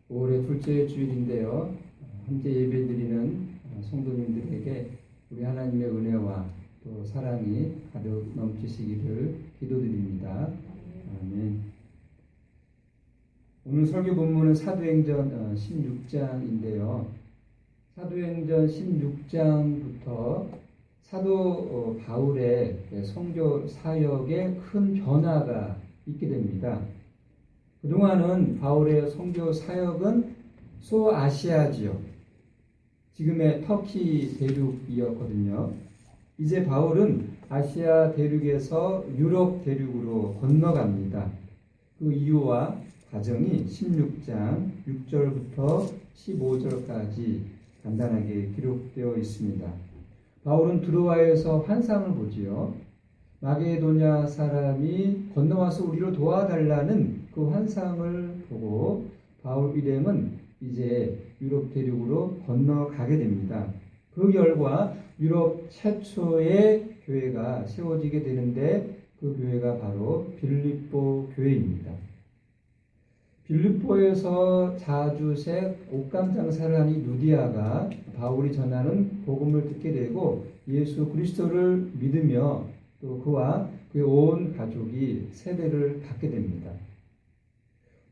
올해 둘째 주일인데요. 함께 예배드리는 성도님들에게 우리 하나님의 은혜와 또 사랑이 가득 넘치시기를 기도드립니다. 아멘. 오늘 설교 본문은 사도행전 16장인데요. 사도행전 16장부터 사도 바울의 선교 사역에 큰 변화가 있게 됩니다. 그동안은 바울의 선교 사역은 소아시아 지역, 지금의 터키 대륙이었거든요. 이제 바울은 아시아 대륙에서 유럽 대륙으로 건너갑니다. 그 이유와 과정이 16장 6절부터 15절까지 간단하게 기록되어 있습니다. 바울은 드로아에서 환상을 보지요. 마게도냐 사람이 건너와서 우리를 도와달라는 그 환상을 보고 바울 일행은 이제 유럽 대륙으로 건너가게 됩니다. 그 결과 유럽 최초의 교회가 세워지게 되는데 그 교회가 바로 빌립보 교회입니다. 빌립보에서 자주색 옷감 장사를 하는 루디아가 바울이 전하는 복음을 듣게 되고 예수 그리스도를 믿으며 또 그와 그의 온 가족이 세례를 받게 됩니다.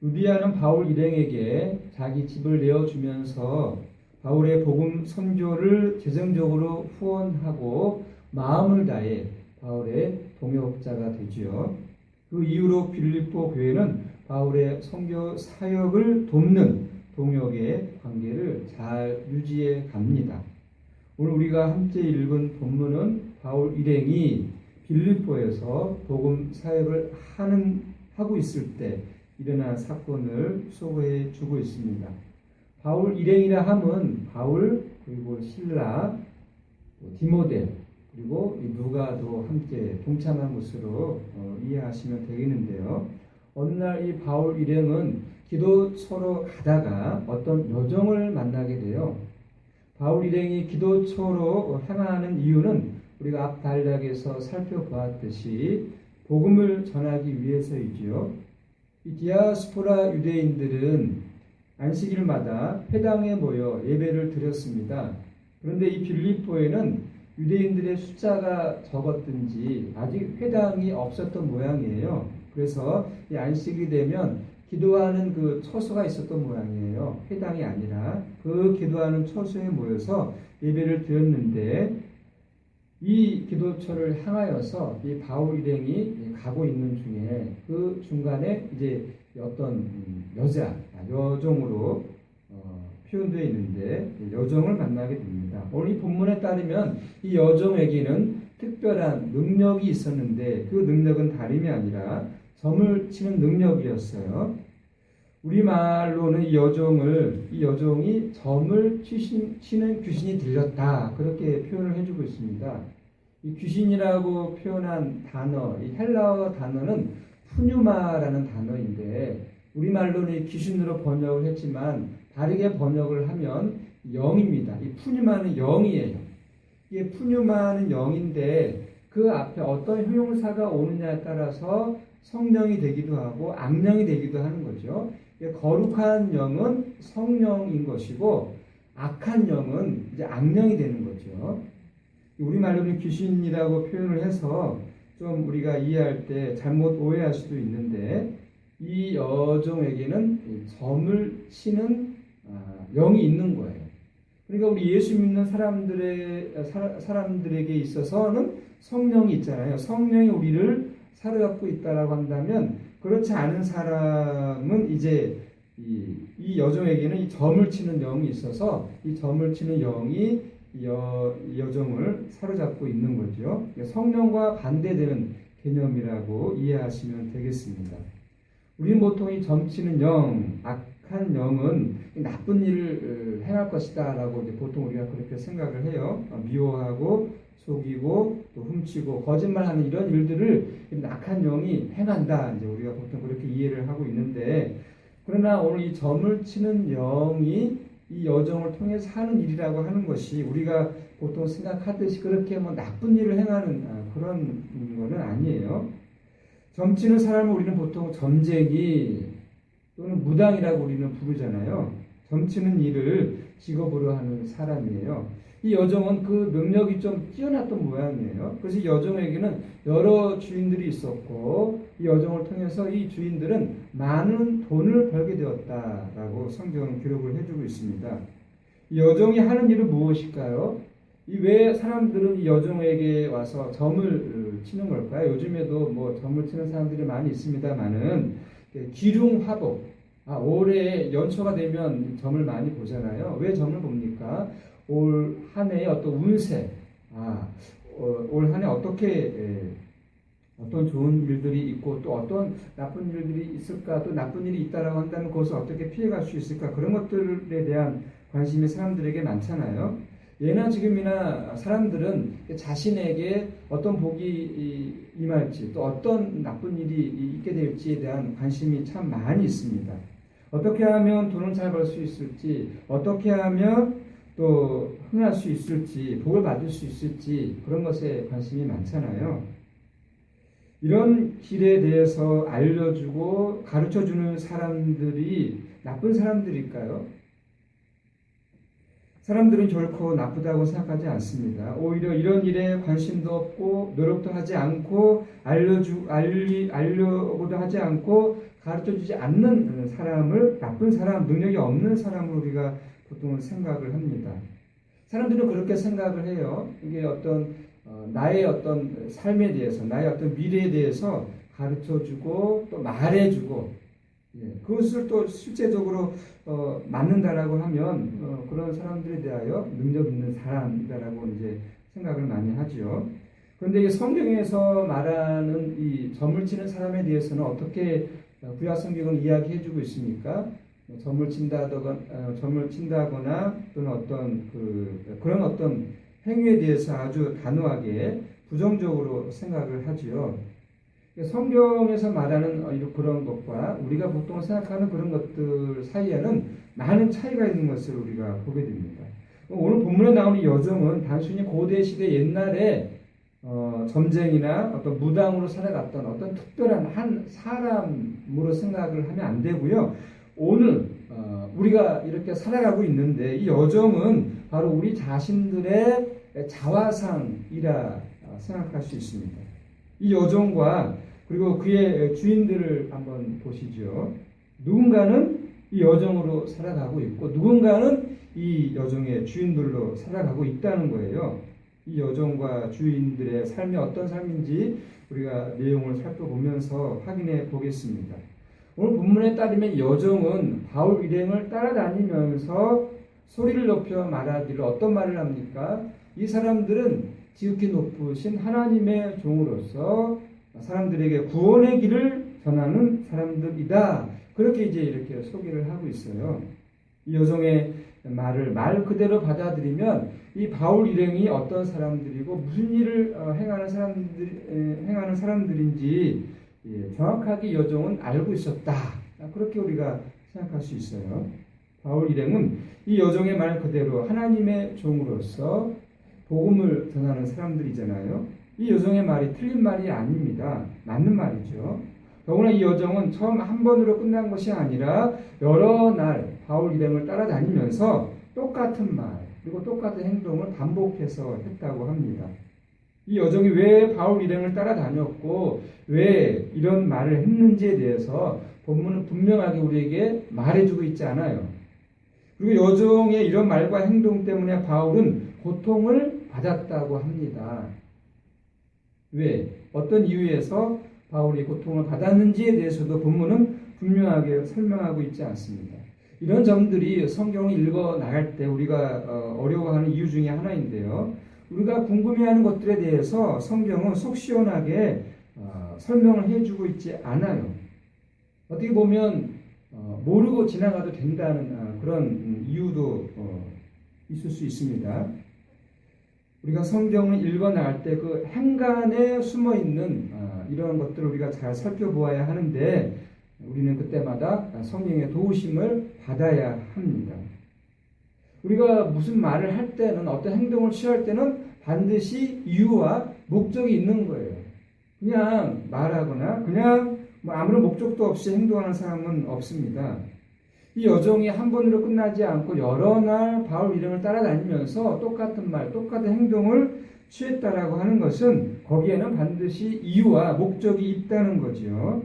루디아는 바울 일행에게 자기 집을 내어주면서 바울의 복음 선교를 재정적으로 후원하고 마음을 다해 바울의 동역자가 되지요. 그 이후로 빌립보 교회는 바울의 선교 사역을 돕는 동역의 관계를 잘 유지해 갑니다. 오늘 우리가 함께 읽은 본문은 바울 일행이 빌립보에서 복음 사역을 하고 있을 때 일어난 사건을 소개해 주고 있습니다. 바울 일행이라 함은 바울 그리고 실라, 디모데 그리고 누가도 함께 동참한 것으로 이해하시면 되겠는데요. 어느 날 이 바울 일행은 기도처로 가다가 어떤 여종을 만나게 돼요. 바울 일행이 기도처로 향하는 이유는 우리가 앞 단락에서 살펴보았듯이 복음을 전하기 위해서이지요. 이 디아스포라 유대인들은 안식일마다 회당에 모여 예배를 드렸습니다. 그런데 이 빌립보에는 유대인들의 숫자가 적었든지 아직 회당이 없었던 모양이에요. 그래서 이 안식이 되면 기도하는 그 처소가 있었던 모양이에요. 회당이 아니라 그 기도하는 처소에 모여서 예배를 드렸는데 이 기도처를 향하여서 이 바울 일행이 가고 있는 중에 그 중간에 이제 어떤 여종으로 표현되어 있는데 여종을 만나게 됩니다. 오늘 이 본문에 따르면 이 여종에게는 특별한 능력이 있었는데 그 능력은 다름이 아니라 점을 치는 능력이었어요. 우리말로는 이 여종이 점을 치는 귀신이 들렸다. 그렇게 표현을 해주고 있습니다. 이 귀신이라고 표현한 단어, 이 헬라어 단어는 푸뉴마라는 단어인데, 우리말로는 이 귀신으로 번역을 했지만, 다르게 번역을 하면 영입니다. 이 푸뉴마는 영이에요. 이게 푸뉴마는 영인데, 그 앞에 어떤 형용사가 오느냐에 따라서 성령이 되기도 하고 악령이 되기도 하는 거죠. 거룩한 영은 성령인 것이고 악한 영은 이제 악령이 되는 거죠. 우리말로는 귀신이라고 표현을 해서 좀 우리가 이해할 때 잘못 오해할 수도 있는데 이 여종에게는 점을 치는 영이 있는 거예요. 그러니까 우리 예수 믿는 사람들에게 있어서는 성령이 있잖아요. 성령이 우리를 사로잡고 있다라고 한다면 그렇지 않은 사람은 이제 이 여종에게는 이 점을 치는 영이 있어서 이 점을 치는 영이 여종을 사로잡고 있는 거죠. 성령과 반대되는 개념이라고 이해하시면 되겠습니다. 우리는 보통 이 점치는 영, 악한 영은 나쁜 일을 행할 것이다 라고 이제 보통 우리가 그렇게 생각을 해요. 미워하고 속이고 또 훔치고 거짓말하는 이런 일들을 악한 영이 행한다. 이제 우리가 보통 그렇게 이해를 하고 있는데, 그러나 오늘 이 점을 치는 영이 이 여종을 통해서 하는 일이라고 하는 것이 우리가 보통 생각하듯이 그렇게 뭐 나쁜 일을 행하는 그런 거는 아니에요. 점치는 사람을 우리는 보통 점쟁이, 또는 무당이라고 우리는 부르잖아요. 점치는 일을 직업으로 하는 사람이에요. 이 여종은 그 능력이 좀 뛰어났던 모양이에요. 그래서 이 여종에게는 여러 주인들이 있었고 이 여종을 통해서 이 주인들은 많은 돈을 벌게 되었다라고 성경은 기록을 해주고 있습니다. 이 여종이 하는 일은 무엇일까요? 이 왜 사람들은 이 여종에게 와서 점을 치는 걸까요? 요즘에도 뭐 점을 치는 사람들이 많이 있습니다만은 기륭화복, 올해 연초가 되면 점을 많이 보잖아요. 왜 점을 봅니까? 올 한 해의 어떤 운세, 올 한 해 어떤 좋은 일들이 있고 또 어떤 나쁜 일들이 있을까, 또 나쁜 일이 있다라고 한다면 그것을 어떻게 피해갈 수 있을까, 그런 것들에 대한 관심이 사람들에게 많잖아요. 예나 지금이나 사람들은 자신에게 어떤 복이 임할지 또 어떤 나쁜 일이 있게 될지에 대한 관심이 참 많이 있습니다. 어떻게 하면 돈을 잘 벌 수 있을지, 어떻게 하면 또 흥할 수 있을지, 복을 받을 수 있을지, 그런 것에 관심이 많잖아요. 이런 길에 대해서 알려주고 가르쳐주는 사람들이 나쁜 사람들일까요? 사람들은 결코 나쁘다고 생각하지 않습니다. 오히려 이런 일에 관심도 없고 노력도 하지 않고 알려고도 하지 않고 가르쳐주지 않는 사람을 나쁜 사람, 능력이 없는 사람으로 우리가 보통 생각을 합니다. 사람들은 그렇게 생각을 해요. 이게 나의 어떤 삶에 대해서, 나의 어떤 미래에 대해서 가르쳐주고 또 말해주고, 그것을 또 실제적으로 맞는다라고 하면 그런 사람들에 대하여 능력 있는 사람이다라고 이제 생각을 많이 하죠. 그런데 성경에서 말하는 이 점을 치는 사람에 대해서는 어떻게 구약 성경은 이야기해주고 있습니까? 점을 친다거나 또는 그런 어떤 행위에 대해서 아주 단호하게 부정적으로 생각을 하지요. 성경에서 말하는 그런 것과 우리가 보통 생각하는 그런 것들 사이에는 많은 차이가 있는 것을 우리가 보게 됩니다. 오늘 본문에 나오는 여종은 단순히 고대 시대 옛날에 점쟁이나 어떤 무당으로 살아갔던 어떤 특별한 한 사람으로 생각을 하면 안 되고요. 오늘 우리가 이렇게 살아가고 있는데 이 여종은 바로 우리 자신들의 자화상이라 생각할 수 있습니다. 이 여종과 그리고 그의 주인들을 한번 보시죠. 누군가는 이 여종으로 살아가고 있고 누군가는 이 여종의 주인들로 살아가고 있다는 거예요. 이 여종과 주인들의 삶이 어떤 삶인지 우리가 내용을 살펴보면서 확인해 보겠습니다. 오늘 본문에 따르면 여종은 바울 일행을 따라다니면서 소리를 높여 말하기를 어떤 말을 합니까? 이 사람들은 지극히 높으신 하나님의 종으로서 사람들에게 구원의 길을 전하는 사람들이다. 그렇게 이렇게 소개를 하고 있어요. 이 여종의 말을 말 그대로 받아들이면 이 바울 일행이 어떤 사람들이고 무슨 일을 행하는 사람들인지 정확하게 여종은 알고 있었다. 그렇게 우리가 생각할 수 있어요. 바울 일행은 이 여종의 말 그대로 하나님의 종으로서 복음을 전하는 사람들이잖아요. 이 여종의 말이 틀린 말이 아닙니다. 맞는 말이죠. 더구나 이 여종은 처음 한 번으로 끝난 것이 아니라 여러 날 바울 일행을 따라다니면서 똑같은 말 그리고 똑같은 행동을 반복해서 했다고 합니다. 이 여종이 왜 바울 일행을 따라다녔고 왜 이런 말을 했는지에 대해서 본문은 분명하게 우리에게 말해주고 있지 않아요. 그리고 여종의 이런 말과 행동 때문에 바울은 고통을 받았다고 합니다. 왜? 어떤 이유에서 바울이 고통을 받았는지에 대해서도 본문은 분명하게 설명하고 있지 않습니다. 이런 점들이 성경을 읽어 나갈 때 우리가 어려워하는 이유 중에 하나인데요. 우리가 궁금해하는 것들에 대해서 성경은 속 시원하게 설명을 해주고 있지 않아요. 어떻게 보면 모르고 지나가도 된다는 그런 이유도 있을 수 있습니다. 우리가 성경을 읽어 나갈 때 그 행간에 숨어 있는 이런 것들을 우리가 잘 살펴보아야 하는데 우리는 그때마다 성령의 도우심을 받아야 합니다. 우리가 무슨 말을 할 때는 어떤 행동을 취할 때는 반드시 이유와 목적이 있는 거예요. 그냥 말하거나 그냥 뭐 아무런 목적도 없이 행동하는 사람은 없습니다. 이 여정이 한 번으로 끝나지 않고 여러 날 바울 일행을 따라다니면서 똑같은 말, 똑같은 행동을 취했다라고 하는 것은 거기에는 반드시 이유와 목적이 있다는 거지요.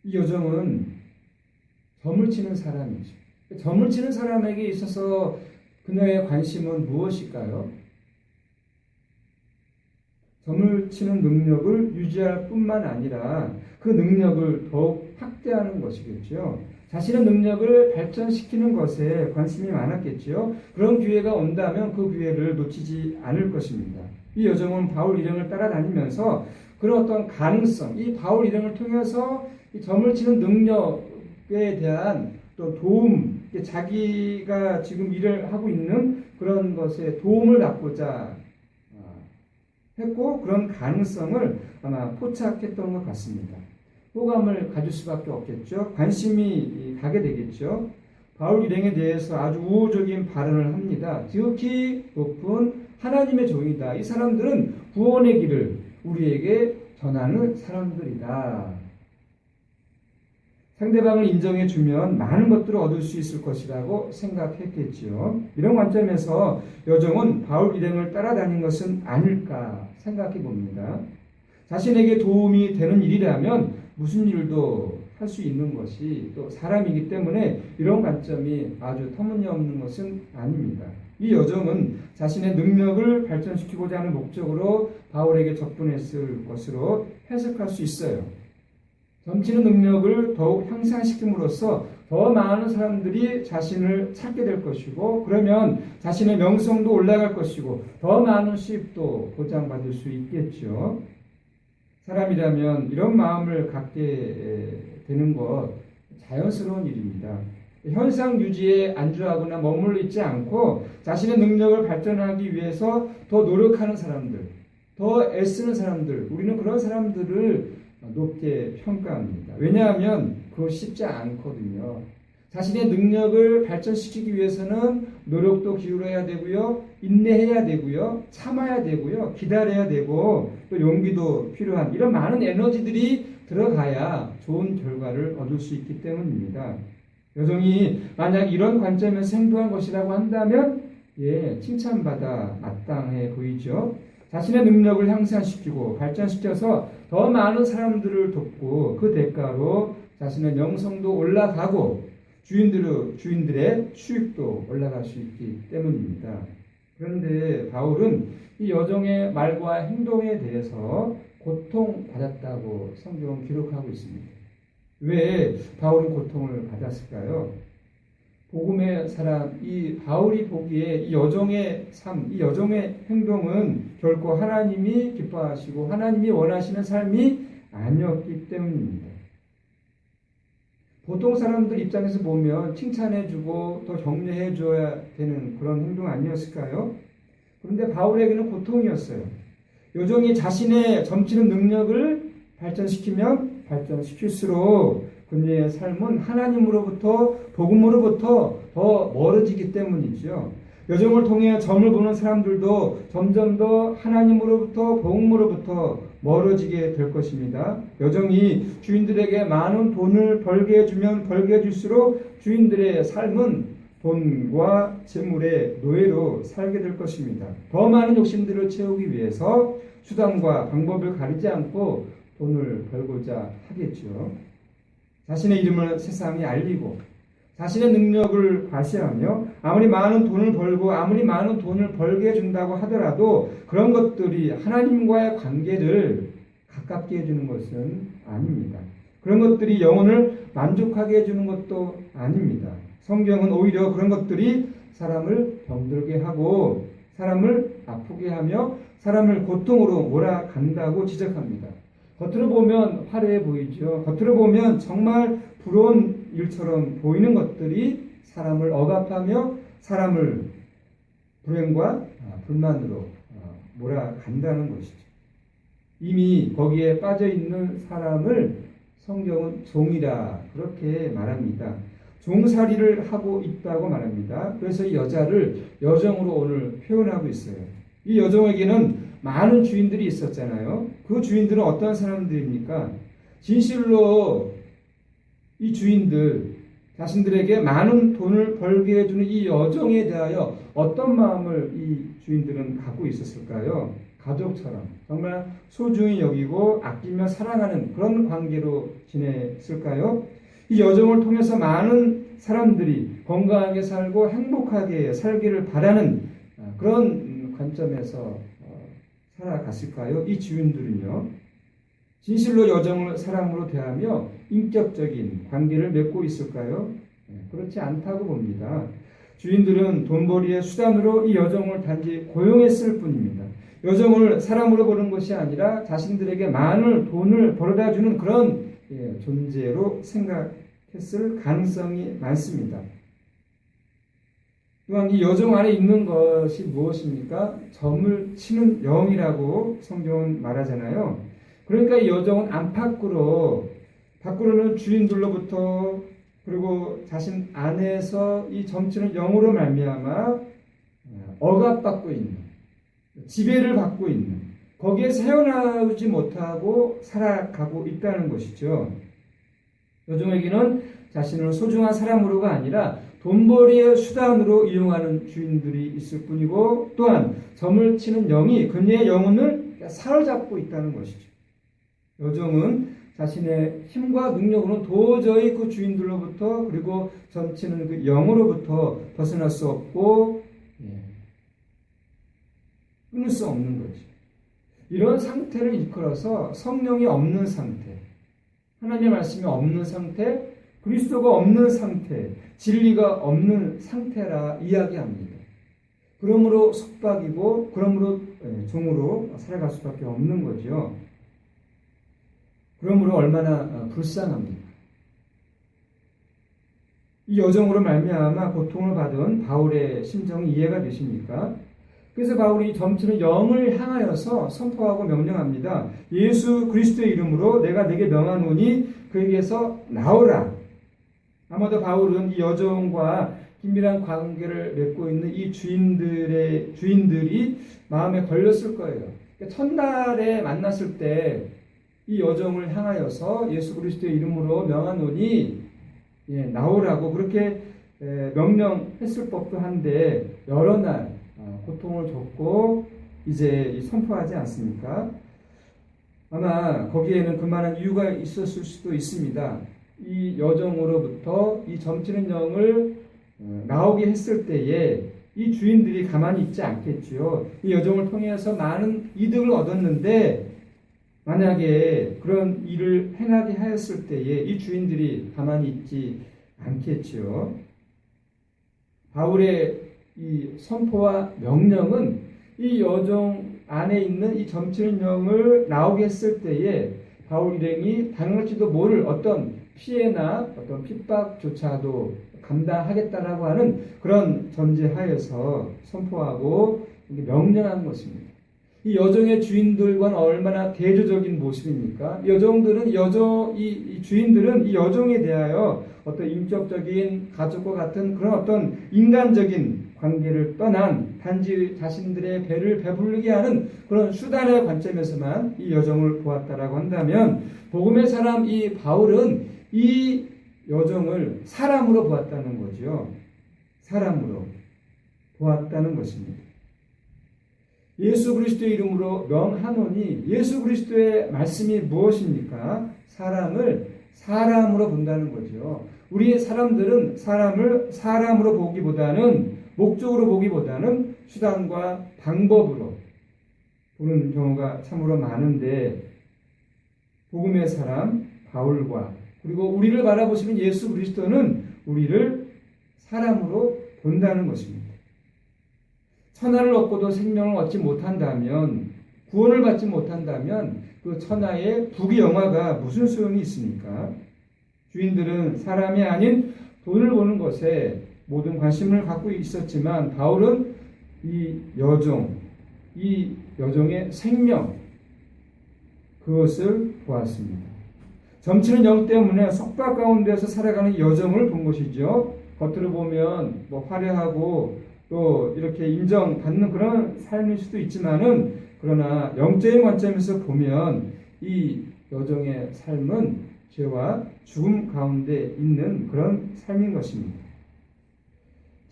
이 여정은 점을 치는 사람이죠. 점을 치는 사람에게 있어서 그녀의 관심은 무엇일까요? 점을 치는 능력을 유지할 뿐만 아니라 그 능력을 더욱 확대하는 것이겠죠. 자신의 능력을 발전시키는 것에 관심이 많았겠죠. 그런 기회가 온다면 그 기회를 놓치지 않을 것입니다. 이 여정은 바울 일행을 따라다니면서 그런 어떤 가능성, 이 바울 일행을 통해서 이 점을 치는 능력에 대한 또 도움, 자기가 지금 일을 하고 있는 그런 것에 도움을 받고자 했고 그런 가능성을 아마 포착했던 것 같습니다. 호감을 가질 수밖에 없겠죠. 관심이 가게 되겠죠. 바울 일행에 대해서 아주 우호적인 발언을 합니다. 지극히 높은 하나님의 종이다. 이 사람들은 구원의 길을 우리에게 전하는 사람들이다. 상대방을 인정해주면 많은 것들을 얻을 수 있을 것이라고 생각했겠지요. 이런 관점에서 여정은 바울 일행을 따라다닌 것은 아닐까 생각해 봅니다. 자신에게 도움이 되는 일이라면 무슨 일도 할 수 있는 것이 또 사람이기 때문에 이런 관점이 아주 터무니없는 것은 아닙니다. 이 여정은 자신의 능력을 발전시키고자 하는 목적으로 바울에게 접근했을 것으로 해석할 수 있어요. 점치는 능력을 더욱 향상시킴으로써 더 많은 사람들이 자신을 찾게 될 것이고 그러면 자신의 명성도 올라갈 것이고 더 많은 수입도 보장받을 수 있겠죠. 사람이라면 이런 마음을 갖게 되는 것 자연스러운 일입니다. 현상 유지에 안주하거나 머물러 있지 않고 자신의 능력을 발전하기 위해서 더 노력하는 사람들, 더 애쓰는 사람들, 우리는 그런 사람들을 높게 평가합니다. 왜냐하면 그거 쉽지 않거든요. 자신의 능력을 발전시키기 위해서는 노력도 기울여야 되고요. 인내해야 되고요. 참아야 되고요. 기다려야 되고 또 용기도 필요한 이런 많은 에너지들이 들어가야 좋은 결과를 얻을 수 있기 때문입니다. 여정이 만약 이런 관점에서 행동한 것이라고 한다면 칭찬받아 마땅해 보이죠. 자신의 능력을 향상시키고 발전시켜서 더 많은 사람들을 돕고 그 대가로 자신의 명성도 올라가고 주인들의 수익도 올라갈 수 있기 때문입니다. 그런데 바울은 이 여정의 말과 행동에 대해서 고통받았다고 성경은 기록하고 있습니다. 왜 바울은 고통을 받았을까요? 복음의 사람, 이 바울이 보기에 이 여정의 삶, 이 여정의 행동은 결코 하나님이 기뻐하시고 하나님이 원하시는 삶이 아니었기 때문입니다. 보통 사람들 입장에서 보면 칭찬해주고 더 격려해줘야 되는 그런 행동 아니었을까요? 그런데 바울에게는 고통이었어요. 여정이 자신의 점치는 능력을 발전시키면 발전시킬수록 그녀의 삶은 하나님으로부터 복음으로부터 더 멀어지기 때문이죠. 여정을 통해 점을 보는 사람들도 점점 더 하나님으로부터 복음으로부터 멀어지게 될 것입니다. 여정이 주인들에게 많은 돈을 벌게 해주면 벌게 해줄수록 주인들의 삶은 돈과 재물의 노예로 살게 될 것입니다. 더 많은 욕심들을 채우기 위해서 수단과 방법을 가리지 않고 돈을 벌고자 하겠죠. 자신의 이름을 세상에 알리고 자신의 능력을 과시하며 아무리 많은 돈을 벌고 아무리 많은 돈을 벌게 해준다고 하더라도 그런 것들이 하나님과의 관계를 가깝게 해주는 것은 아닙니다. 그런 것들이 영혼을 만족하게 해주는 것도 아닙니다. 성경은 오히려 그런 것들이 사람을 병들게 하고 사람을 아프게 하며 사람을 고통으로 몰아간다고 지적합니다. 겉으로 보면 화려해 보이죠. 겉으로 보면 정말 부러운 일처럼 보이는 것들이 사람을 억압하며 사람을 불행과 불만으로 몰아간다는 것이죠. 이미 거기에 빠져있는 사람을 성경은 종이라 그렇게 말합니다. 종살이를 하고 있다고 말합니다. 그래서 이 여자를 여정으로 오늘 표현하고 있어요. 이 여종에게는 많은 주인들이 있었잖아요. 그 주인들은 어떤 사람들입니까? 진실로 이 주인들, 자신들에게 많은 돈을 벌게 해주는 이 여종에 대하여 어떤 마음을 이 주인들은 갖고 있었을까요? 가족처럼 정말 소중히 여기고 아끼며 사랑하는 그런 관계로 지냈을까요? 이 여종을 통해서 많은 사람들이 건강하게 살고 행복하게 살기를 바라는 그런 관점에서 살아갔을까요? 이 주인들은요. 진실로 여종을 사랑으로 대하며 인격적인 관계를 맺고 있을까요? 그렇지 않다고 봅니다. 주인들은 돈벌이의 수단으로 이 여종을 단지 고용했을 뿐입니다. 여종을 사람으로 보는 것이 아니라 자신들에게 많은 돈을 벌어다 주는 그런 존재로 생각했을 가능성이 많습니다. 또한 이 여종 안에 있는 것이 무엇입니까? 점을 치는 영이라고 성경은 말하잖아요. 그러니까 이 여종은 밖으로는 주인들로부터 그리고 자신 안에서 이 점치는 영으로 말미암아 억압받고 있는, 지배를 받고 있는, 거기에 헤어나오지 못하고 살아가고 있다는 것이죠. 여종에게는 자신을 소중한 사람으로가 아니라 돈벌이의 수단으로 이용하는 주인들이 있을 뿐이고, 또한 점을 치는 영이 그녀의 영혼을 사로잡고 있다는 것이죠. 여종은 자신의 힘과 능력으로는 도저히 그 주인들로부터 그리고 점치는 그 영으로부터 벗어날 수 없고 끊을 수 없는 거죠. 이런 상태를 이끌어서 성령이 없는 상태, 하나님의 말씀이 없는 상태, 그리스도가 없는 상태, 진리가 없는 상태라 이야기합니다. 그러므로 속박이고 그러므로 종으로 살아갈 수밖에 없는 거죠. 그러므로 얼마나 불쌍합니다. 이 여정으로 말미암아 고통을 받은 바울의 심정이 이해가 되십니까? 그래서 바울이 점치는 영을 향하여서 선포하고 명령합니다. 예수 그리스도의 이름으로 내가 내게 명하노니 그에게서 나오라. 아마도 바울은 이 여종과 긴밀한 관계를 맺고 있는 이 주인들이 마음에 걸렸을 거예요. 첫날에 만났을 때 이 여종을 향하여서 예수 그리스도의 이름으로 명하노니 나오라고 그렇게 명령했을 법도 한데 여러 날 고통을 줬고 이제 선포하지 않습니까? 아마 거기에는 그만한 이유가 있었을 수도 있습니다. 이 여종으로부터 이 점치는 영을 나오게 했을 때에 이 주인들이 가만히 있지 않겠지요. 이 여종을 통해서 많은 이득을 얻었는데 만약에 그런 일을 행하게 하였을 때에 이 주인들이 가만히 있지 않겠지요. 바울의 이 선포와 명령은 이 여종 안에 있는 이 점치는 영을 나오게 했을 때에 바울 일행이 당할지도 모를 어떤 피해나 어떤 핍박조차도 감당하겠다라고 하는 그런 전제하에서 선포하고 명령한 것입니다. 이 여종의 주인들과는 얼마나 대조적인 모습입니까? 여종들은 이 주인들은 이 여종에 대하여 어떤 인격적인 가족과 같은 그런 어떤 인간적인 관계를 떠난 단지 자신들의 배를 배부르게 하는 그런 수단의 관점에서만 이 여종을 보았다라고 한다면 복음의 사람 이 바울은 이 여종을 사람으로 보았다는 거죠. 사람으로 보았다는 것입니다. 예수 그리스도의 이름으로 명하노니 예수 그리스도의 말씀이 무엇입니까? 사람을 사람으로 본다는 거죠. 우리 사람들은 사람을 사람으로 보기보다는 목적으로 보기보다는 수단과 방법으로 보는 경우가 참으로 많은데 복음의 사람 바울과 그리고 우리를 바라보시는 예수 그리스도는 우리를 사람으로 본다는 것입니다. 천하를 얻고도 생명을 얻지 못한다면 구원을 받지 못한다면 그 천하의 부귀영화가 무슨 소용이 있습니까? 주인들은 사람이 아닌 돈을 보는 것에 모든 관심을 갖고 있었지만 바울은 이 여종의 생명 그것을 보았습니다. 점치는 영 때문에 속박 가운데서 살아가는 여종을 본 것이죠. 겉으로 보면 화려하고 또 이렇게 인정받는 그런 삶일 수도 있지만은, 그러나 영적인 관점에서 보면 이 여종의 삶은 죄와 죽음 가운데 있는 그런 삶인 것입니다.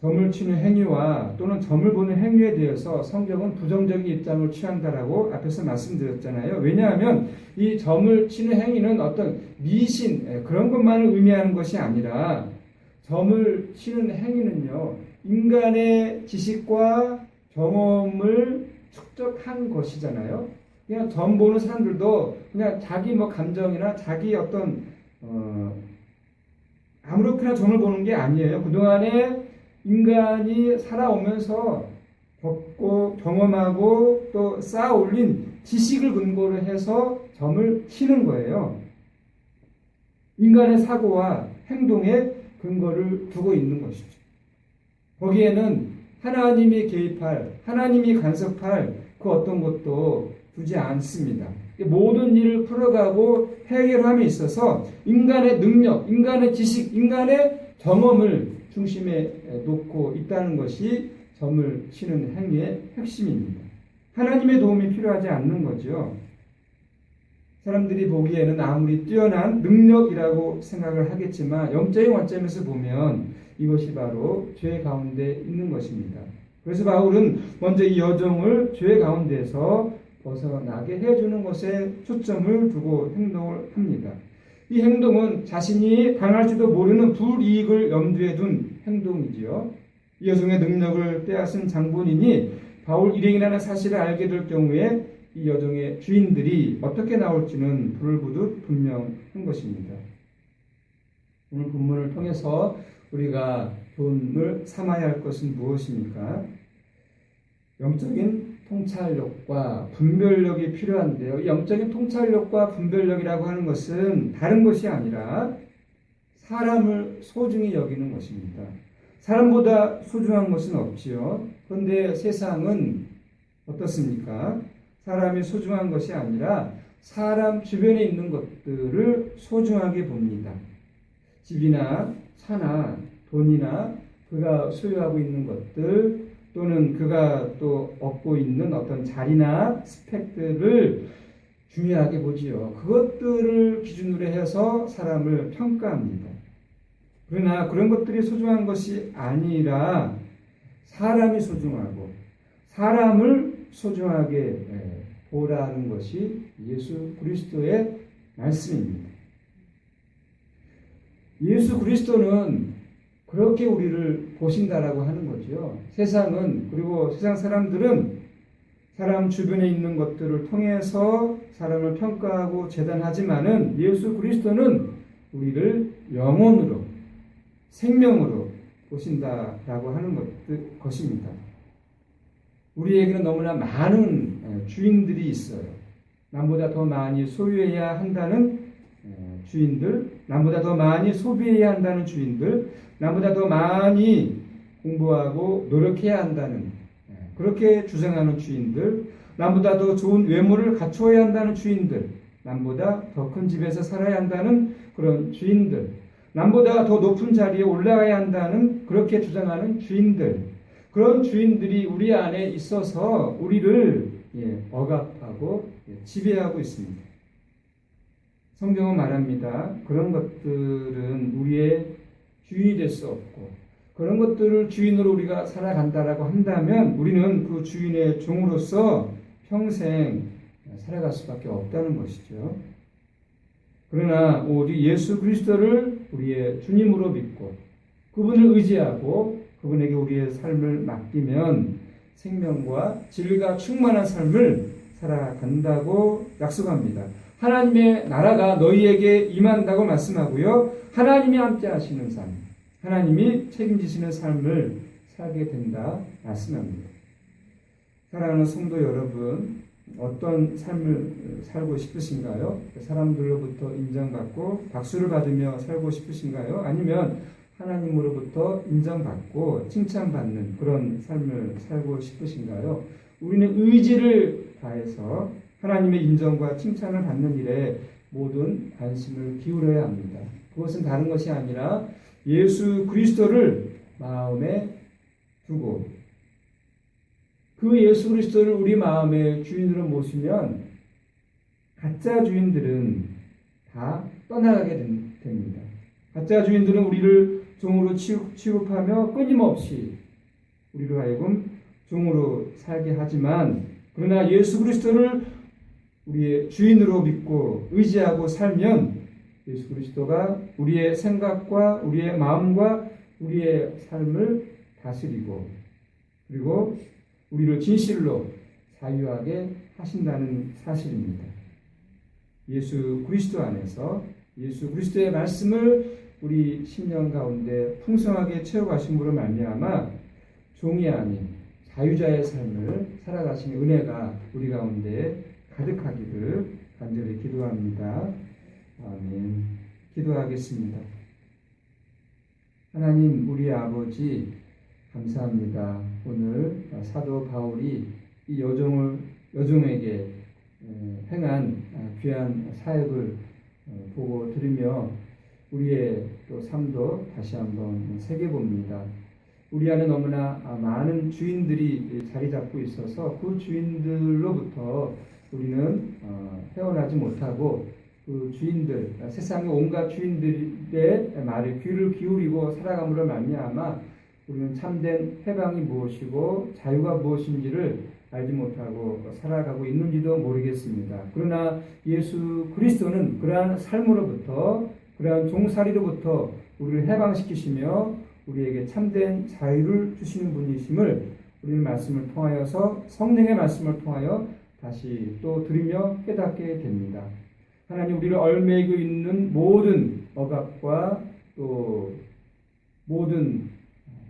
점을 치는 행위와 또는 점을 보는 행위에 대해서 성경은 부정적인 입장을 취한다라고 앞에서 말씀드렸잖아요. 왜냐하면 이 점을 치는 행위는 어떤 미신, 그런 것만을 의미하는 것이 아니라, 점을 치는 행위는요, 인간의 지식과 경험을 축적한 것이잖아요. 그냥 점 보는 사람들도 그냥 자기 감정이나 자기 어떤 아무렇게나 점을 보는 게 아니에요. 그동안에 인간이 살아오면서 겪고 경험하고 또 쌓아 올린 지식을 근거로 해서 점을 치는 거예요. 인간의 사고와 행동에 근거를 두고 있는 것이죠. 거기에는 하나님이 개입할, 하나님이 간섭할 그 어떤 것도 두지 않습니다. 모든 일을 풀어가고 해결함에 있어서 인간의 능력, 인간의 지식, 인간의 경험을 중심에 놓고 있다는 것이 점을 치는 행위의 핵심입니다. 하나님의 도움이 필요하지 않는 거죠. 사람들이 보기에는 아무리 뛰어난 능력이라고 생각을 하겠지만, 영적인 관점에서 보면 이것이 바로 죄 가운데 있는 것입니다. 그래서 바울은 먼저 이 여종을 죄 가운데서 벗어나게 해주는 것에 초점을 두고 행동을 합니다. 이 행동은 자신이 당할지도 모르는 불이익을 염두에 둔 행동이지요. 이 여종의 능력을 빼앗은 장본인이 바울 일행이라는 사실을 알게 될 경우에 이 여종의 주인들이 어떻게 나올지는 불을보듯 분명한 것입니다. 오늘 본문을 통해서 우리가 교훈을 삼아야 할 것은 무엇입니까? 영적인 통찰력과 분별력이 필요한데요. 이 영적인 통찰력과 분별력이라고 하는 것은 다른 것이 아니라 사람을 소중히 여기는 것입니다. 사람보다 소중한 것은 없지요. 그런데 세상은 어떻습니까? 사람이 소중한 것이 아니라 사람 주변에 있는 것들을 소중하게 봅니다. 집이나 차나 돈이나 그가 소유하고 있는 것들, 또는 그가 또 얻고 있는 어떤 자리나 스펙들을 중요하게 보지요. 그것들을 기준으로 해서 사람을 평가합니다. 그러나 그런 것들이 소중한 것이 아니라 사람이 소중하고 사람을 소중하게 보라는 것이 예수 그리스도의 말씀입니다. 예수 그리스도는 그렇게 우리를 보신다라고 하는 거죠. 세상은, 그리고 세상 사람들은 사람 주변에 있는 것들을 통해서 사람을 평가하고 재단하지만은, 예수 그리스도는 우리를 영혼으로, 생명으로 보신다라고 하는 것입니다. 우리에게는 너무나 많은 주인들이 있어요. 남보다 더 많이 소유해야 한다는 주인들, 남보다 더 많이 소비해야 한다는 주인들, 남보다 더 많이 공부하고 노력해야 한다는, 그렇게 주장하는 주인들, 남보다 더 좋은 외모를 갖추어야 한다는 주인들, 남보다 더 큰 집에서 살아야 한다는 그런 주인들, 남보다 더 높은 자리에 올라가야 한다는 그렇게 주장하는 주인들, 그런 주인들이 우리 안에 있어서 우리를 억압하고 지배하고 있습니다. 성경은 말합니다. 그런 것들은 우리의 주인이 될 수 없고, 그런 것들을 주인으로 우리가 살아간다라고 한다면 우리는 그 주인의 종으로서 평생 살아갈 수밖에 없다는 것이죠. 그러나 오직 예수 그리스도를 우리의 주님으로 믿고 그분을 의지하고 그분에게 우리의 삶을 맡기면 생명과 진리가 충만한 삶을 살아간다고 약속합니다. 하나님의 나라가 너희에게 임한다고 말씀하고요. 하나님이 함께 하시는 삶, 하나님이 책임지시는 삶을 살게 된다 말씀합니다. 사랑하는 성도 여러분, 어떤 삶을 살고 싶으신가요? 사람들로부터 인정받고 박수를 받으며 살고 싶으신가요? 아니면 하나님으로부터 인정받고 칭찬받는 그런 삶을 살고 싶으신가요? 우리는 의지를 다해서 하나님의 인정과 칭찬을 받는 일에 모든 관심을 기울여야 합니다. 그것은 다른 것이 아니라 예수 그리스도를 마음에 두고 그 예수 그리스도를 우리 마음의 주인으로 모시면 가짜 주인들은 다 떠나가게 됩니다. 가짜 주인들은 우리를 종으로 취급하며 끊임없이 우리로 하여금 종으로 살게 하지만, 그러나 예수 그리스도를 우리의 주인으로 믿고 의지하고 살면 예수 그리스도가 우리의 생각과 우리의 마음과 우리의 삶을 다스리고, 그리고 우리를 진실로 자유하게 하신다는 사실입니다. 예수 그리스도 안에서 예수 그리스도의 말씀을 우리 심령 가운데 풍성하게 채워가심으로 말미암아 종이 아닌 자유자의 삶을 살아가시는 은혜가 우리 가운데 가득하기를 간절히 기도합니다. 아멘. 기도하겠습니다. 하나님, 우리 아버지 감사합니다. 오늘 사도 바울이 이 여종에게 행한 귀한 사역을 보고 들으며 우리의 또 삶도 다시 한번 새겨봅니다. 우리 안에 너무나 많은 주인들이 자리 잡고 있어서 그 주인들로부터 우리는 헤어나지 못하고 그 주인들, 세상의 온갖 주인들의 말에 귀를 기울이고 살아감으로 말미암아 우리는 참된 해방이 무엇이고 자유가 무엇인지를 알지 못하고 살아가고 있는지도 모르겠습니다. 그러나 예수 그리스도는 그러한 삶으로부터, 그러한 종살이로부터 우리를 해방시키시며 우리에게 참된 자유를 주시는 분이심을 우리는 말씀을 통하여서, 성령의 말씀을 통하여 다시 또 들으며 깨닫게 됩니다. 하나님, 우리를 얽매이고 있는 모든 억압과 또 모든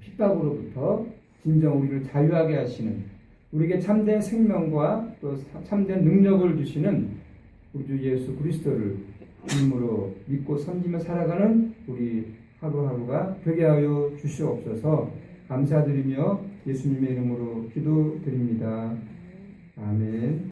핍박으로부터 진정 우리를 자유하게 하시는, 우리에게 참된 생명과 또 참된 능력을 주시는 우리 주 예수 그리스도를 주님으로 믿고 섬기며 살아가는 우리 하루하루가 되게 하여 주시옵소서. 감사드리며 예수님의 이름으로 기도드립니다. 아멘.